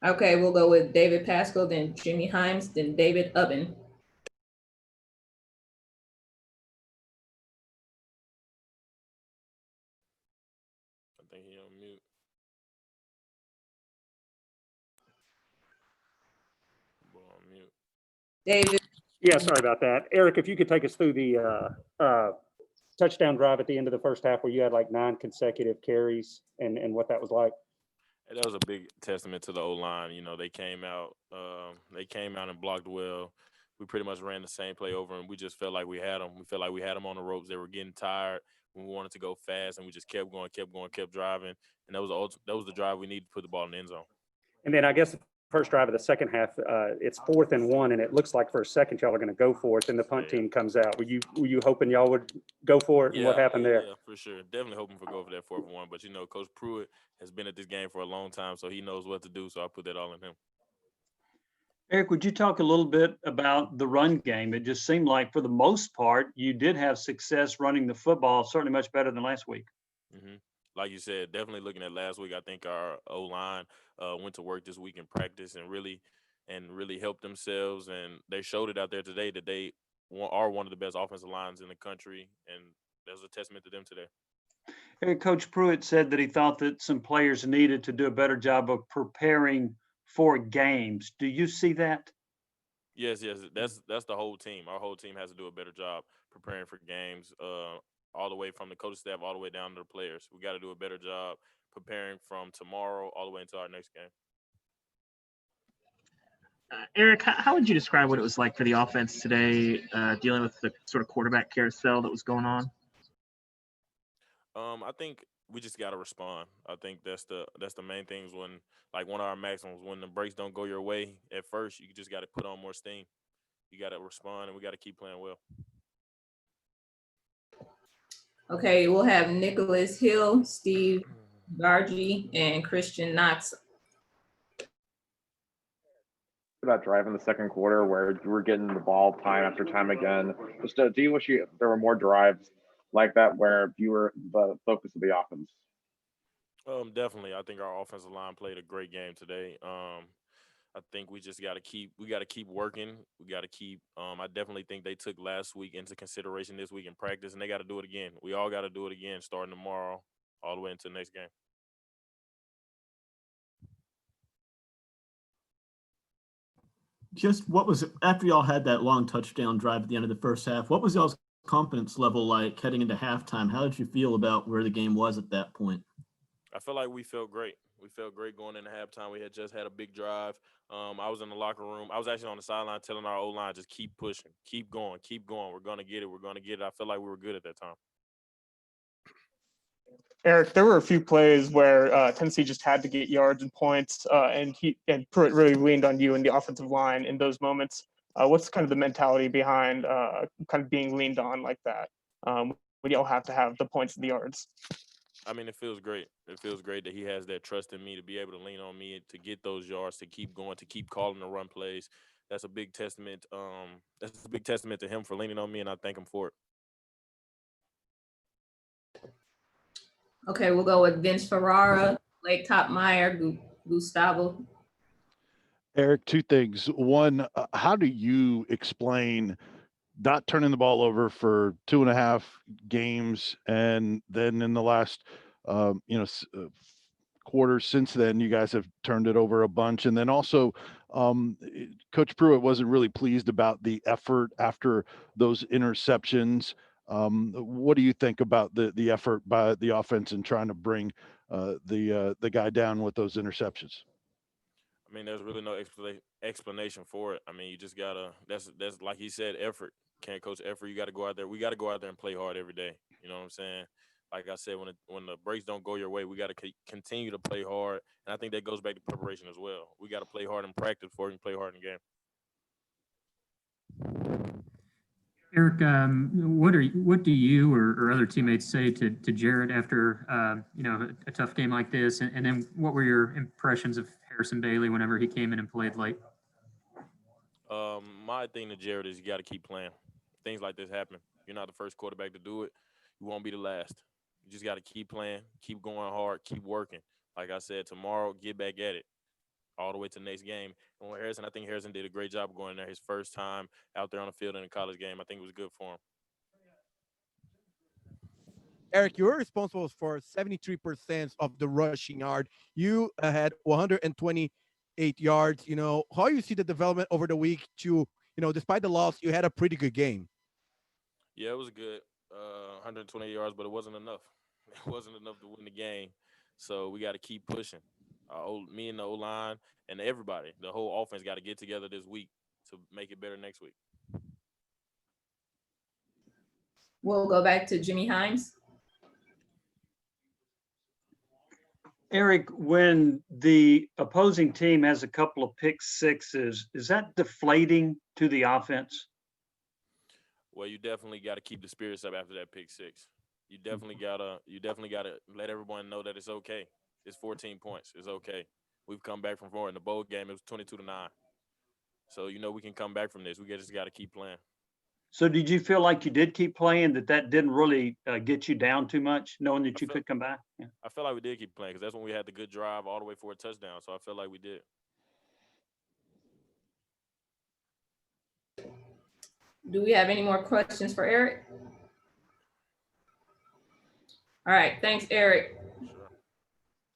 Okay, we'll go with David Pascal, then Jimmy Himes, then David Ubben. I think he on mute. Boy, on mute. David. Yeah, sorry about that. Eric, if you could take us through the touchdown drive at the end of the first half where you had like 9 consecutive carries and what that was like. And that was a big testament to the O line. You know, they came out. They came out and blocked well. We pretty much ran the same play over, and we just felt like we had them. We felt like we had them on the ropes. They were getting tired. We wanted to go fast, and we just kept going, kept driving. And that was the drive we needed to put the ball in the end zone. And then I guess the first drive of the second half, it's 4th and 1, and it looks like for a second y'all are going to go for it. Then the punt team comes out. Were you hoping y'all would go for it? And what happened there? Yeah, for sure. Definitely hoping for go for that 4th and 1. But you know, Coach Pruitt has been at this game for a long time, so he knows what to do. So I put that all in him. Eric, would you talk a little bit about the run game? It just seemed like, for the most part, you did have success running the football, certainly much better than last week. Mm-hmm. Like you said, definitely looking at last week, I think our O line went to work this week in practice and really helped themselves, and they showed it out there today that they are one of the best offensive lines in the country, and that's a testament to them today. Eric, Coach Pruitt said that he thought that some players needed to do a better job of preparing for games. Do you see that? Yes, that's the whole team. Our whole team has to do a better job preparing for games, all the way from the coaching staff all the way down to the players. We got to do a better job preparing from tomorrow all the way into our next game. Eric, how would you describe what it was like for the offense today, dealing with the sort of quarterback carousel that was going on? I think we just got to respond. I think that's the main things when, like, one of our maxims, when the breaks don't go your way at first, you just got to put on more steam. You got to respond, and we got to keep playing well. Okay, we'll have Nicholas Hill, Steve Gargi, and Christian Knox. That drive in the second quarter where you were getting the ball time after time again. Just do you wish there were more drives like that where you were the focus of the offense? Definitely. I think our offensive line played a great game today. I think we just got to keep working. We got to keep. I definitely think they took last week into consideration this week in practice, and they got to do it again. We all got to do it again, starting tomorrow, all the way into the next game. Just what was, after y'all had that long touchdown drive at the end of the first half, what was y'all's confidence level like heading into halftime? How did you feel about where the game was at that point? I feel like we felt great. We felt great going into halftime. We had just had a big drive. I was in the locker room. I was actually on the sideline telling our O-line, just keep pushing, keep going, keep going. We're going to get it. We're going to get it. I felt like we were good at that time. Eric, there were a few plays where Tennessee just had to get yards and points, and Pruitt really leaned on you and the offensive line in those moments. What's kind of the mentality behind kind of being leaned on like that when y'all have to have the points and the yards? I mean, it feels great. It feels great that he has that trust in me to be able to lean on me to get those yards, to keep going, to keep calling the run plays. That's a big testament. That's a big testament to him for leaning on me, and I thank him for it. Okay, we'll go with Vince Ferrara, Blake Topmeyer, Gustavo. Eric, two things. One, how do you explain not turning the ball over for 2.5 games, and then in the last, quarters since then, you guys have turned it over a bunch, and then also, Coach Pruitt wasn't really pleased about the effort after those interceptions. What do you think about the effort by the offense in trying to bring the guy down with those interceptions? I mean, there's really no explanation for it. I mean, you just gotta. That's like he said, effort. Can't coach effort. You got to go out there. We got to go out there and play hard every day. You know what I'm saying? Like I said, when the breaks don't go your way, we got to continue to play hard. And I think that goes back to preparation as well. We got to play hard in practice before we can play hard in the game. Eric, what do you or other teammates say to Jared after a tough game like this? And then what were your impressions of Harrison Bailey whenever he came in and played late? My thing to Jared is you got to keep playing. Things like this happen. You're not the first quarterback to do it. You won't be the last. You just got to keep playing, keep going hard, keep working. Like I said, tomorrow, get back at it. all the way to the next game. And with Harrison, I think Harrison did a great job going there. His first time out there on the field in a college game, I think it was good for him. Eric, you were responsible for 73% of the rushing yard. You had 128 yards. You know, how you see the development over the week to, despite the loss, you had a pretty good game. Yeah, it was good. 120 yards, but it wasn't enough. It wasn't enough to win the game. So we got to keep pushing. Me and the O-line and everybody, the whole offense got to get together this week to make it better next week. We'll go back to Jimmy Hines. Eric, when the opposing team has a couple of pick sixes, is that deflating to the offense? Well, you definitely got to keep the spirits up after that pick six. You definitely gotta let everyone know that it's okay. It's 14 points. It's okay. We've come back from 4 in the bowl game. It was 22-9. So we can come back from this. We just got to keep playing. So did you feel like you did keep playing, that didn't really get you down too much, knowing that you could come back? Yeah. I feel like we did keep playing because that's when we had the good drive all the way for a touchdown. So I feel like we did. Do we have any more questions for Eric? All right, thanks, Eric.